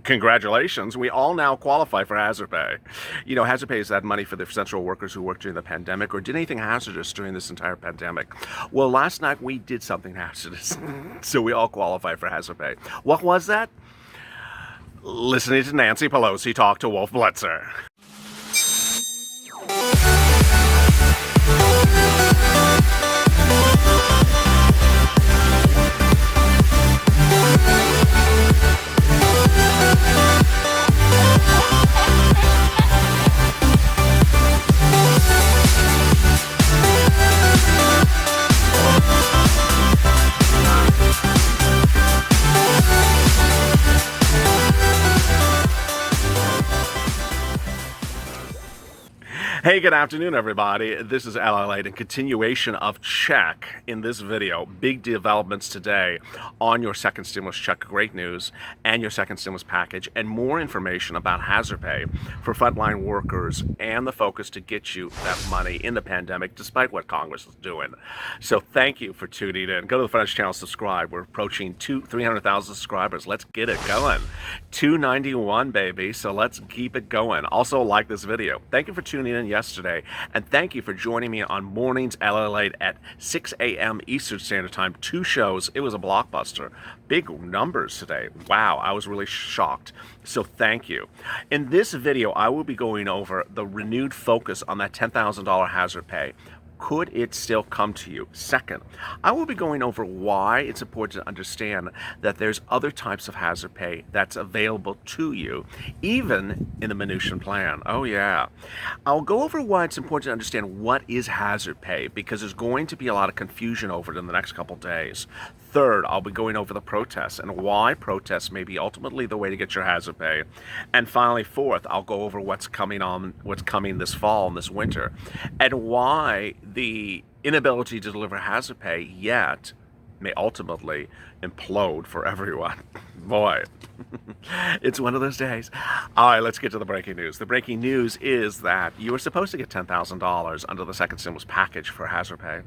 Congratulations, we all now qualify for hazard pay. You know, hazard pay is that money for the essential workers who worked during the pandemic or did anything hazardous during this entire pandemic. Well, last night we did something hazardous, so we all qualify for hazard pay. What was that? Listening to Nancy Pelosi talk to Wolf Blitzer. Hey, good afternoon, everybody. This is LALATE in continuation of check in this video. Big developments today on your second stimulus check. Great news. And your second stimulus package. And more information about hazard pay for frontline workers and the focus to get you that money in the pandemic, despite what Congress is doing. So thank you for tuning in. Go to the French channel, subscribe. We're approaching 300,000 subscribers. Let's get it going. 291, baby. So let's keep it going. Also, like this video. Thank you for tuning in yesterday, and thank you for joining me on Mornings LALATE at 6 a.m. Eastern Standard Time. 2 shows. It was a blockbuster. Big numbers today. Wow, I was really shocked. So thank you. In this video, I will be going over the renewed focus on that $10,000 hazard pay. Could it still come to you? Second, I will be going over why it's important to understand that there's other types of hazard pay that's available to you, even in the Mnuchin plan. Oh yeah. I'll go over why it's important to understand what is hazard pay, because there's going to be a lot of confusion over it in the next couple days. Third, I'll be going over the protests and why protests may be ultimately the way to get your hazard pay. And finally, fourth, I'll go over what's coming this fall and this winter, and why the inability to deliver hazard pay yet may ultimately implode for everyone. Boy, it's one of those days. All right, let's get to the breaking news. The breaking news is that you were supposed to get $10,000 under the second stimulus package for hazard pay.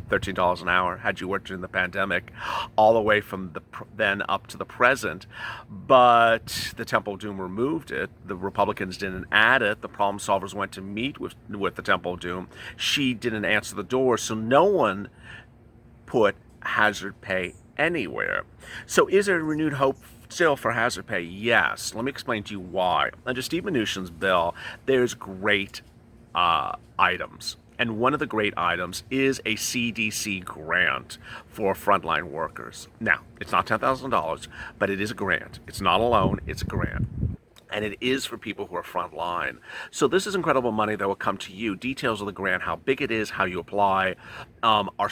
$13 an hour had you worked during the pandemic, all the way from then up to the present. But the Temple Doom removed it. The Republicans didn't add it. The problem solvers went to meet with the Temple Doom. She didn't answer the door, so no one put hazard pay anywhere. So is there renewed hope still for hazard pay? Yes. Let me explain to you why. Under Steve Mnuchin's bill, there's great items. And one of the great items is a CDC grant for frontline workers. Now, it's not $10,000, but it is a grant. It's not a loan, it's a grant. And it is for people who are frontline. So this is incredible money that will come to you. Details of the grant, how big it is, how you apply, are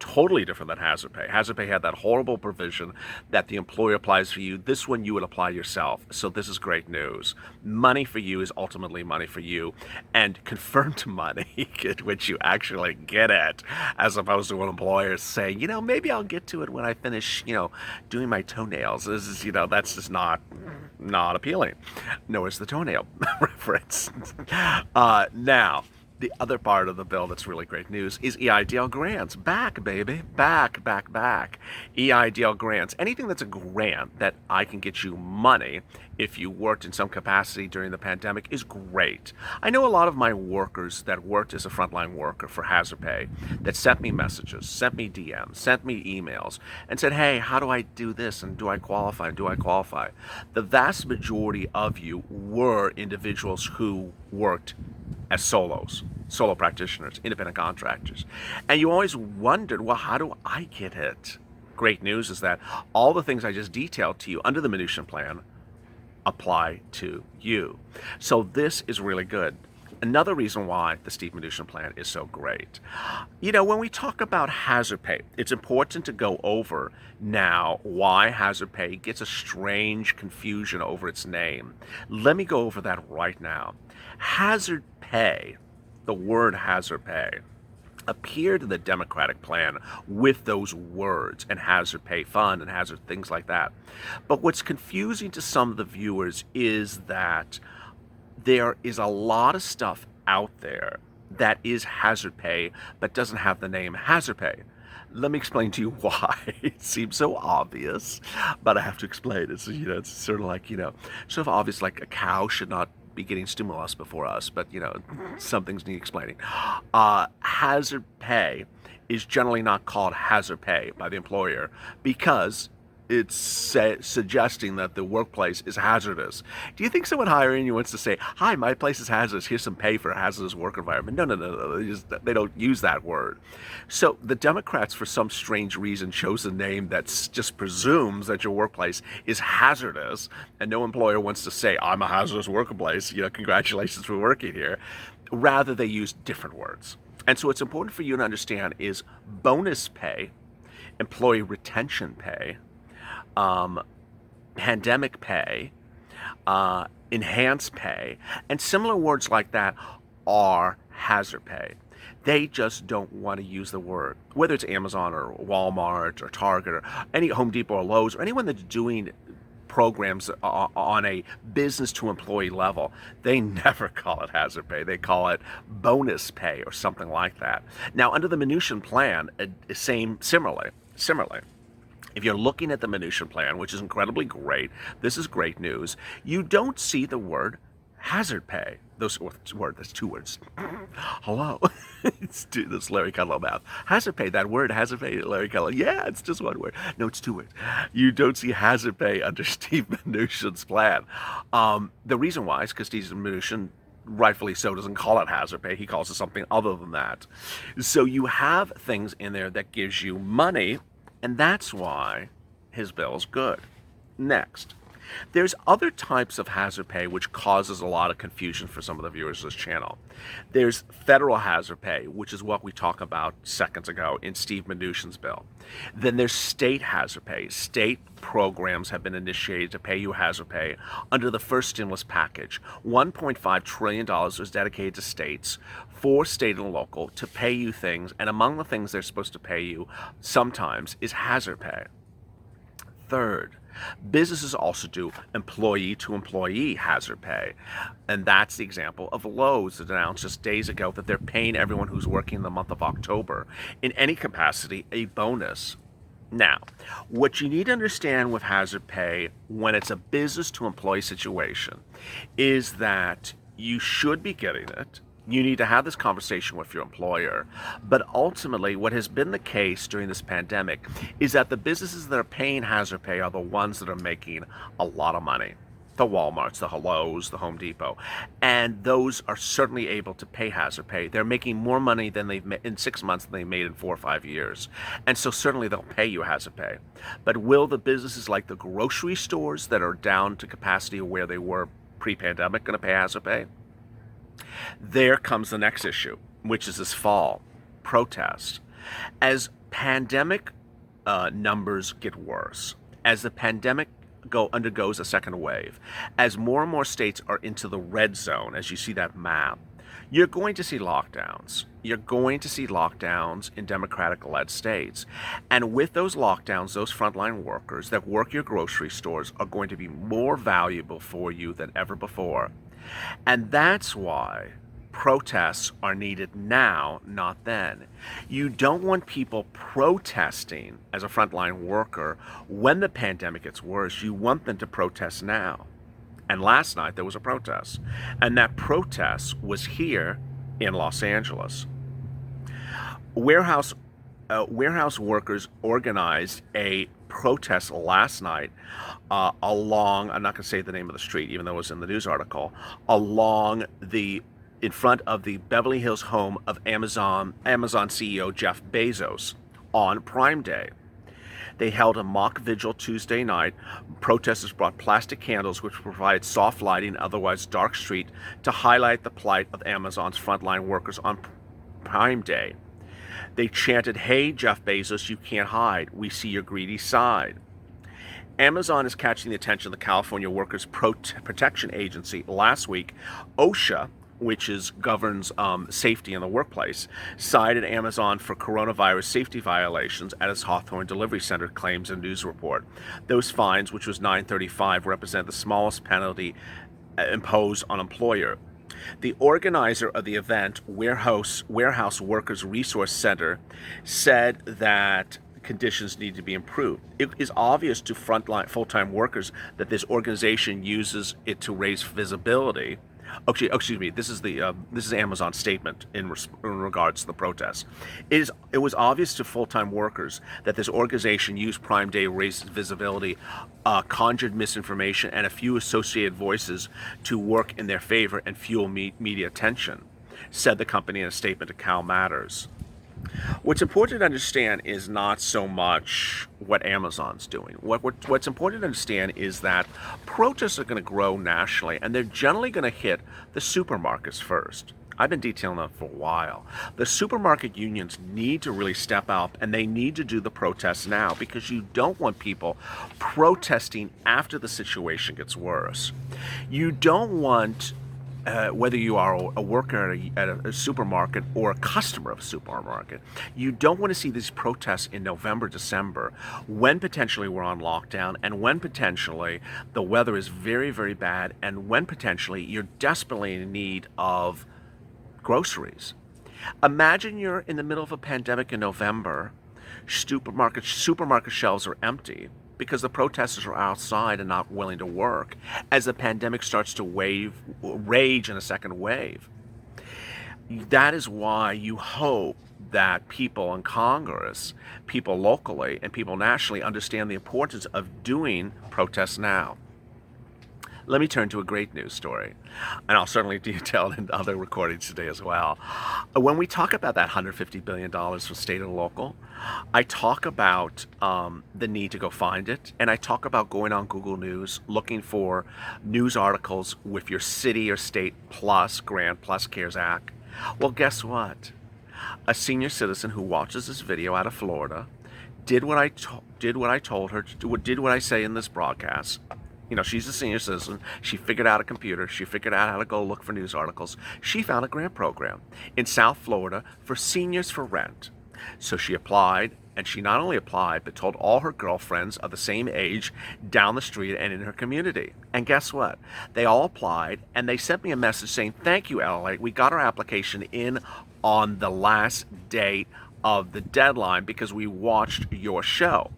totally different than hazard pay. Hazard pay had that horrible provision that the employer applies for you. This one you would apply yourself. So this is great news. Money for you is ultimately money for you, and confirmed money, which you actually get it, as opposed to an employer saying, maybe I'll get to it when I finish, doing my toenails. This is, that's just not appealing. Nor is the toenail reference. Now, the other part of the bill that's really great news is EIDL grants. Back, baby. Back. EIDL grants. Anything that's a grant that I can get you money if you worked in some capacity during the pandemic is great. I know a lot of my workers that worked as a frontline worker for hazard pay that sent me messages, sent me DMs, sent me emails, and said, hey, how do I do this? And do I qualify? The vast majority of you were individuals who worked as solo practitioners, independent contractors. And you always wondered, well, how do I get it? Great news is that all the things I just detailed to you under the Mnuchin plan apply to you. So this is really good. Another reason why the Steve Mnuchin plan is so great. When we talk about hazard pay, it's important to go over now why hazard pay gets a strange confusion over its name. Let me go over that right now. Hazard pay, the word hazard pay, appeared in the Democratic plan with those words, and hazard pay fund and hazard things like that. But what's confusing to some of the viewers is that there is a lot of stuff out there that is hazard pay but doesn't have the name hazard pay. Let me explain to you why. It seems so obvious, but I have to explain it. So, it's sort of like, sort of obvious, like a cow should not be getting stimulus before us, but, some things need explaining. Hazard pay is generally not called hazard pay by the employer because it's suggesting that the workplace is hazardous. Do you think someone hiring you wants to say, "Hi, my place is hazardous. Here's some pay for a hazardous work environment"? No, no, no, no. They don't use that word. So the Democrats, for some strange reason, chose a name that just presumes that your workplace is hazardous, and no employer wants to say, "I'm a hazardous workplace. Congratulations for working here." Rather, they use different words. And so what's important for you to understand is bonus pay, employee retention pay, pandemic pay, enhanced pay, and similar words like that are hazard pay. They just don't want to use the word. Whether it's Amazon or Walmart or Target or any Home Depot or Lowe's or anyone that's doing programs on a business to employee level, they never call it hazard pay. They call it bonus pay or something like that. Now, under the Mnuchin plan, similarly, if you're looking at the Mnuchin plan, which is incredibly great, this is great news, you don't see the word hazard pay. That's two words. Hello. This Larry Kudlow math. Hazard pay, that word, hazard pay, Larry Kudlow. Yeah, it's just one word. No, it's two words. You don't see hazard pay under Steve Mnuchin's plan. The reason why is because Steve Mnuchin, rightfully so, doesn't call it hazard pay. He calls it something other than that. So you have things in there that gives you money, and that's why his bill's good. Next, there's other types of hazard pay which causes a lot of confusion for some of the viewers of this channel. There's federal hazard pay, which is what we talked about seconds ago in Steve Mnuchin's bill. Then there's state hazard pay. State programs have been initiated to pay you hazard pay under the first stimulus package. $1.5 trillion was dedicated to states, for state and local, to pay you things, and among the things they're supposed to pay you sometimes is hazard pay. Third, businesses also do employee-to-employee hazard pay, and that's the example of Lowe's that announced just days ago that they're paying everyone who's working in the month of October in any capacity a bonus. Now, what you need to understand with hazard pay when it's a business-to-employee situation is that you should be getting it. You need to have this conversation with your employer. But ultimately, what has been the case during this pandemic is that the businesses that are paying hazard pay are the ones that are making a lot of money. The Walmarts, the Lowe's, the Home Depot. And those are certainly able to pay hazard pay. They're making more money than they've made in 6 months than they made in 4 or 5 years. And so certainly they'll pay you hazard pay. But will the businesses like the grocery stores that are down to capacity of where they were pre-pandemic going to pay hazard pay? There comes the next issue, which is this fall, protest. As pandemic numbers get worse, as the pandemic undergoes a second wave, as more and more states are into the red zone, as you see that map, you're going to see lockdowns. You're going to see lockdowns in Democratic-led states. And with those lockdowns, those frontline workers that work your grocery stores are going to be more valuable for you than ever before. And that's why protests are needed now, not then. You don't want people protesting as a frontline worker when the pandemic gets worse. You want them to protest now. And last night there was a protest. And that protest was here in Los Angeles. Warehouse workers organized a protest last night along, I'm not going to say the name of the street, even though it was in the news article, in front of the Beverly Hills home of Amazon CEO Jeff Bezos on Prime Day. They held a mock vigil Tuesday night. Protesters brought plastic candles which provided soft lighting, otherwise dark street, to highlight the plight of Amazon's frontline workers on Prime Day. They chanted, "Hey, Jeff Bezos, you can't hide. We see your greedy side." Amazon is catching the attention of the California Workers Protection Agency. Last week, OSHA, which governs safety in the workplace, cited Amazon for coronavirus safety violations at its Hawthorne Delivery Center, claims a news report. Those fines, which was $935, represent the smallest penalty imposed on employer. The organizer of the event, Warehouse Workers Resource Center, said that conditions need to be improved. It is obvious to frontline full-time workers that this organization uses it to raise visibility. Excuse me. This is Amazon's statement in regards to the protests. It was obvious to full-time workers that this organization used Prime Day to raise visibility, conjured misinformation, and a few associated voices to work in their favor and fuel media attention, said the company in a statement to Cal Matters. What's important to understand is not so much what Amazon's doing. What's important to understand is that protests are going to grow nationally, and they're generally going to hit the supermarkets first. I've been detailing that for a while. The supermarket unions need to really step up, and they need to do the protests now, because you don't want people protesting after the situation gets worse. You don't want whether you are a worker at a supermarket or a customer of a supermarket, you don't want to see these protests in November, December, when potentially we're on lockdown, and when potentially the weather is very, very bad, and when potentially you're desperately in need of groceries. Imagine you're in the middle of a pandemic in November, supermarket shelves are empty, because the protesters are outside and not willing to work as the pandemic starts to rage in a second wave. That is why you hope that people in Congress, people locally, and people nationally understand the importance of doing protests now. Let me turn to a great news story, and I'll certainly detail it in other recordings today as well. When we talk about that $150 billion from state and local, I talk about the need to go find it, and I talk about going on Google News, looking for news articles with your city or state plus grant plus CARES Act. Well, guess what? A senior citizen who watches this video out of Florida did what I told her to, did what I say in this broadcast. You know, she's a senior citizen. She figured out a computer. She figured out how to go look for news articles. She found a grant program in South Florida for seniors for rent. So she applied, and she not only applied, but told all her girlfriends of the same age down the street and in her community. And guess what? They all applied, and they sent me a message saying, "Thank you, LALATE. We got our application in on the last day of the deadline because we watched your show."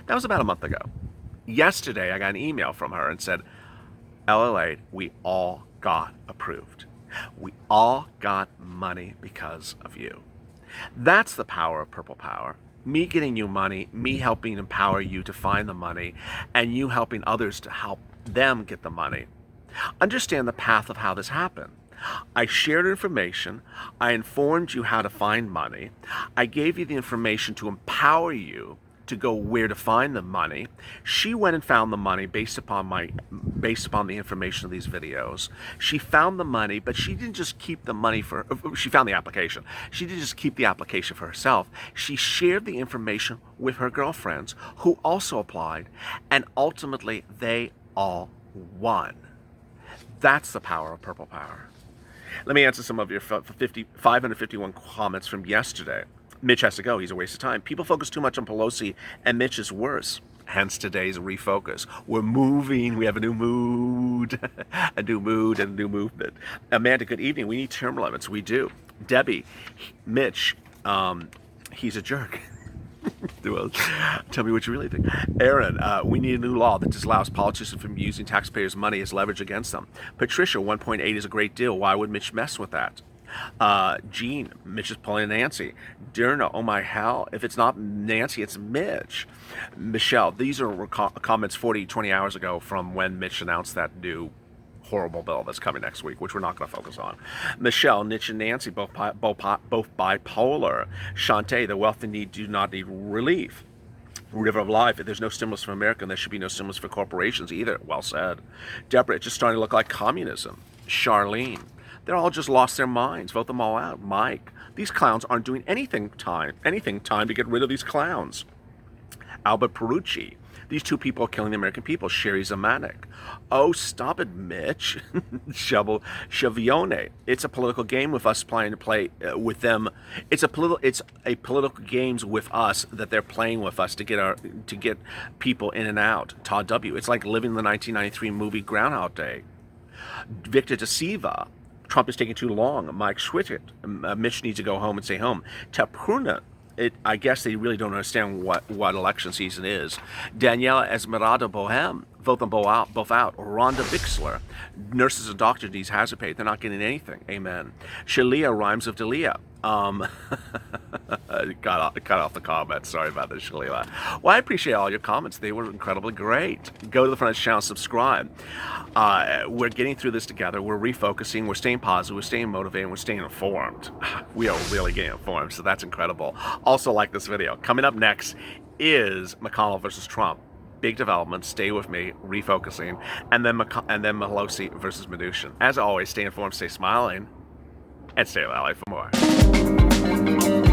That was about a month ago. Yesterday, I got an email from her and said, "LALATE, we all got approved. We all got money because of you." That's the power of Purple Power. Me getting you money, me helping empower you to find the money, and you helping others to help them get the money. Understand the path of how this happened. I shared information. I informed you how to find money. I gave you the information to empower you to go where to find the money. She went and found the money based upon the information of these videos. She found the money, but she didn't just keep the money she found the application. She didn't just keep the application for herself. She shared the information with her girlfriends who also applied, and ultimately they all won. That's the power of Purple Power. Let me answer some of your 551 comments from yesterday. Mitch has to go. He's a waste of time. People focus too much on Pelosi, and Mitch is worse. Hence today's refocus. We're moving. We have a new mood, a new mood, and a new movement. Amanda, good evening. We need term limits. We do. Debbie, Mitch, he's a jerk. Well, tell me what you really think. Aaron, we need a new law that disallows politicians from using taxpayers' money as leverage against them. Patricia, 1.8 is a great deal. Why would Mitch mess with that? Gene, Mitch is pulling Nancy. Dirna, oh my hell, if it's not Nancy, it's Mitch. Michelle, these are comments 20 hours ago from when Mitch announced that new horrible bill that's coming next week, which we're not going to focus on. Michelle, Mitch and Nancy, both bipolar. Shantae, the wealth in need do not need relief. River of Life, if there's no stimulus for America, there should be no stimulus for corporations either. Well said. Deborah, it's just starting to look like communism. Charlene, they're all just lost their minds. Vote them all out. Mike, these clowns aren't doing anything time to get rid of these clowns. Albert Perucci, these two people are killing the American people. Sherry Zamanek, oh, stop it, Mitch. Chavione, it's a political game with us playing to play with them. It's a political games with us that they're playing with us to get people in and out. Todd W, it's like living the 1993 movie Groundhog Day. Victor De Silva, Trump is taking too long. Mike Schwittit. Mitch needs to go home and stay home. Tapruna. I guess they really don't understand what election season is. Daniela Esmeralda Bohem, vote them both out. Rhonda Bixler, nurses and doctors needs hazard pay. They're not getting anything. Amen. Shalia Rhymes of Delia. Cut off the comments. Sorry about this, Shalia. Well, I appreciate all your comments. They were incredibly great. Go to the front of the channel, subscribe. We're getting through this together. We're refocusing. We're staying positive. We're staying motivated. We're staying informed. We are really getting informed, so that's incredible. Also, like this video. Coming up next is McConnell versus Trump. Big development. Stay with me. Refocusing, and then Pelosi versus Mnuchin. As always, stay informed, stay smiling, and stay LALATE for more.